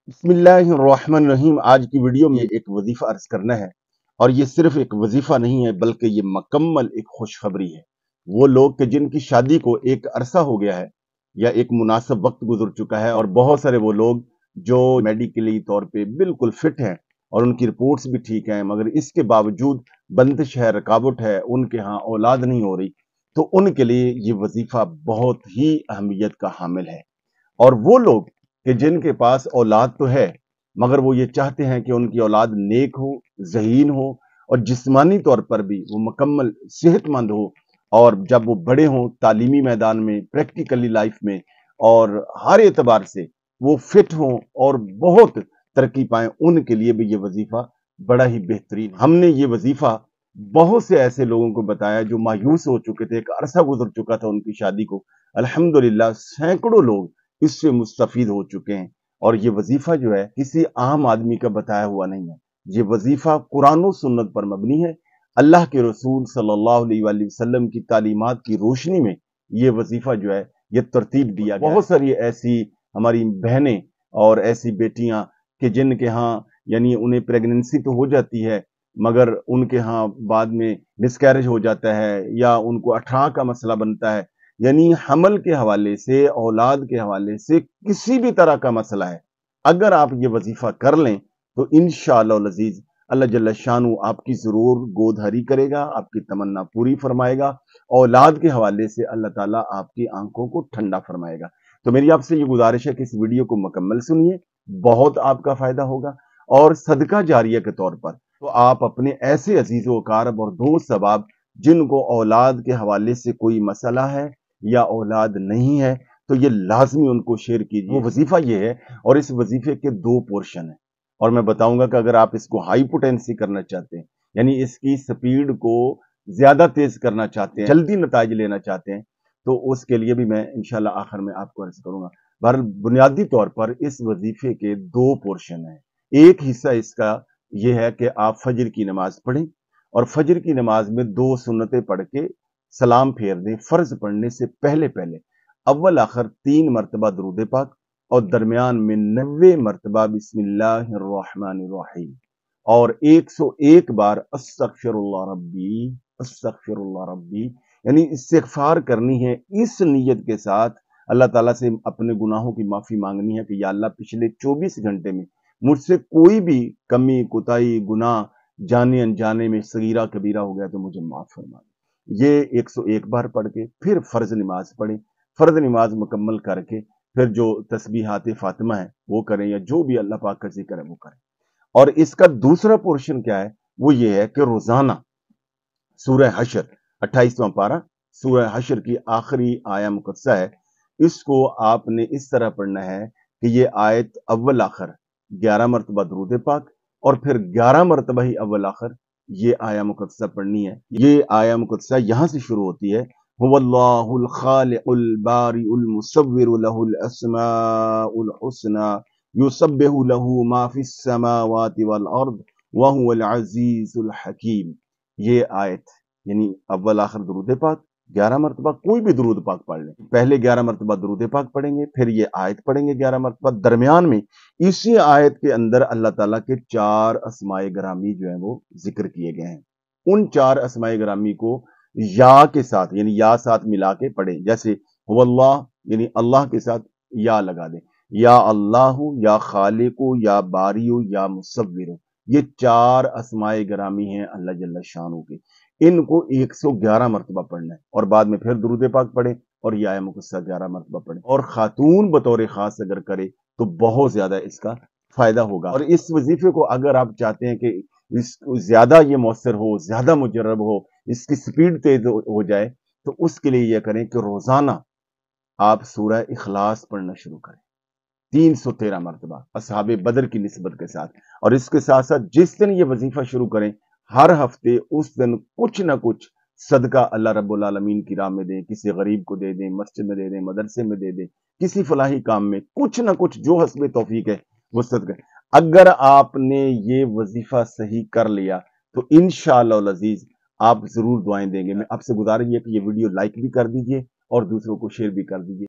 बिस्मिल्लाहिर्रहमानिर्रहीम। आज की वीडियो में एक वजीफा अर्ज करना है, और ये सिर्फ एक वजीफा नहीं है बल्कि ये मुकम्मल एक खुशखबरी है। वो लोग कि जिनकी शादी को एक अरसा हो गया है या एक मुनासिब वक्त गुजर चुका है, और बहुत सारे वो लोग जो मेडिकली तौर पे बिल्कुल फिट हैं और उनकी रिपोर्ट्स भी ठीक हैं, मगर इसके बावजूद बंदिश है, रुकावट है, उनके यहाँ औलाद नहीं हो रही, तो उनके लिए ये वजीफा बहुत ही अहमियत का हामिल है। और वो लोग कि जिनके पास औलाद तो है, मगर वो ये चाहते हैं कि उनकी औलाद नेक हो, ज़हीन हो, और जिस्मानी तौर पर भी वो मुकम्मल सेहतमंद हो, और जब वो बड़े हों तालीमी मैदान में, प्रैक्टिकली लाइफ में, और हर एतबार से वो फिट हों और बहुत तरक्की पाएं, उनके लिए भी ये वजीफा बड़ा ही बेहतरीन। हमने ये वजीफा बहुत से ऐसे लोगों को बताया जो मायूस हो चुके थे, एक अरसा गुजर चुका था उनकी शादी को। अल्हम्दुलिल्लाह सैकड़ों लोग इससे मुस्तफीद हो चुके हैं। और ये वजीफा जो है किसी आम आदमी का बताया हुआ नहीं है, ये वजीफा कुरान और सुन्नत पर मबनी है। अल्लाह के रसूल सल्लल्लाहु अलैहि वसल्लम की तालीमात की रोशनी में ये वजीफा जो है ये तरतीब दिया गया। बहुत सारी ऐसी हमारी बहनें और ऐसी बेटियां कि जिनके यहाँ यानी उन्हें प्रेगनेंसी तो हो जाती है, मगर उनके यहाँ बाद में मिसकैरेज हो जाता है या उनको अठां का मसला बनता है, यानी हमल के हवाले से, औलाद के हवाले से किसी भी तरह का मसला है, अगर आप ये वजीफा कर लें तो इंशाअल्लाह अज़ीज अल्लाह जल्ल शानु आपकी जरूर गोदहरी करेगा, आपकी तमन्ना पूरी फरमाएगा। औलाद के हवाले से अल्लाह ताला आपकी आंखों को ठंडा फरमाएगा। तो मेरी आपसे ये गुजारिश है कि इस वीडियो को मुकम्मल सुनिए, बहुत आपका फायदा होगा। और सदका जारिया के तौर पर तो आप अपने ऐसे अजीजों कारब और दोस्त सबाब जिनको औलाद के हवाले से कोई मसला है या औलाद नहीं है, तो ये लाजमी उनको शेयर कीजिए। वो वजीफा ये है, और इस वजीफे के दो पोर्शन है, और मैं बताऊंगा कि अगर आप इसको हाई पोटेंसी करना चाहते हैं, यानी इसकी स्पीड को ज्यादा तेज करना चाहते हैं, जल्दी नताइज लेना चाहते हैं, तो उसके लिए भी मैं इंशाल्लाह आखिर में आपको अर्ज करूंगा। बहरहाल बुनियादी तौर पर इस वजीफे के दो पोर्शन हैं। एक हिस्सा इसका यह है कि आप फजर की नमाज पढ़ें, और फजर की नमाज में दो सुन्नतें पढ़ के सलाम फेर दें। फर्ज पढ़ने से पहले पहले अव्वल आखिर 3 मरतबा दुरूद पाक, और दरमियान में 90 मरतबा बिस्मिल्लाहिर्रहमानिर्रहीम, और 101 बार अस्तगफिरुल्लाह रब्बी, यानी इस्तिगफार करनी है इस नीयत के साथ, अल्लाह ताला से अपने गुनाहों की माफी मांगनी है कि या अल्लाह पिछले 24 घंटे में मुझसे कोई भी कमी, कुताही, गुनाह जाने अनजाने में सगीरा कबीरा हो गया तो मुझे माफ फरमा। ये 101 बार पढ़ के फिर फर्ज नमाज पढ़ें। फर्ज नमाज मुकम्मल करके फिर जो तस्बीहात फातिमा है वो करें, या जो भी अल्लाह पाक का जिक्र है वो करें। और इसका दूसरा पोर्शन क्या है, वो ये है कि रोजाना सूरह हशर 28वां पारा, सूरह हशर की आखिरी आया मुकद्दसा है, इसको आपने इस तरह पढ़ना है कि ये आयत अव्वल आखिर 11 मरतबा दुरूद पाक, और फिर 11 मरतबा ही अव्वल आखिर ये आया मुकद्दसा पढ़नी है। ये आया मुकद्दसा यहां से शुरू होती है, हुवल्लाहुल खालिकुल बारिउल मुसव्विरु लहुल अस्माउल हुस्ना युसब्बिहु लहू मा फिस समावाति वल अर्द व हुवल अजीजुल हकीम। ये आयत यानी अव्वल आखिर दुरूद पाक 11 मरतबा, कोई भी दुरूद पाक पढ़ लें। पहले 11 मरतबा दुरूद पाक पढ़ेंगे, फिर ये आयत पढ़ेंगे 11 मरतबा। दरमियान में इसी आयत के अंदर अल्लाह ताला के 4 अस्माए गरामी जो है वो जिक्र किए गए हैं। उन 4 अस्माए गरामी को या के साथ, यानी या साथ मिला के पढ़े, जैसे हुवल्लाह यानी अल्लाह के साथ या लगा दें, या अल्लाहु, या खालिकु, या बारियु, या मुसव्विरु। ये 4 अस्माए गरामी हैं अल्लाह जल्ल शानु के। इनको 111 मरतबा पढ़ना है, और बाद में फिर दुरूद पाक पढ़े और ये आया मुकद्दसा 11 मरतबा पढ़े। और खातून बतौर खास अगर करे तो बहुत ज्यादा इसका फायदा होगा। और इस वजीफे को अगर आप चाहते हैं कि इसको ज्यादा ये मौसर हो, ज्यादा मुजर्रब हो, इसकी स्पीड तेज हो जाए, तो उसके लिए यह करें कि रोजाना आप सूरह इखलास पढ़ना शुरू करें 313 मरतबा असहाबे बदर की निस्बत के साथ। और इसके साथ साथ जिस दिन ये वजीफा शुरू करें, हर हफ्ते उस दिन कुछ ना कुछ सदका अल्लाह रब्बुल आलमीन की राह में दें, किसी गरीब को दे दें, मस्जिद में दे दें, मदरसे में दे दें, किसी फलाही काम में कुछ ना कुछ जो हस्बे तौफीक है वो सदका। अगर आपने ये वजीफा सही कर लिया तो इंशाअल्लाह अज़ीज आप जरूर दुआएं देंगे। मैं आपसे गुजारिश है कि ये वीडियो लाइक भी कर दीजिए और दूसरों को शेयर भी कर दीजिए।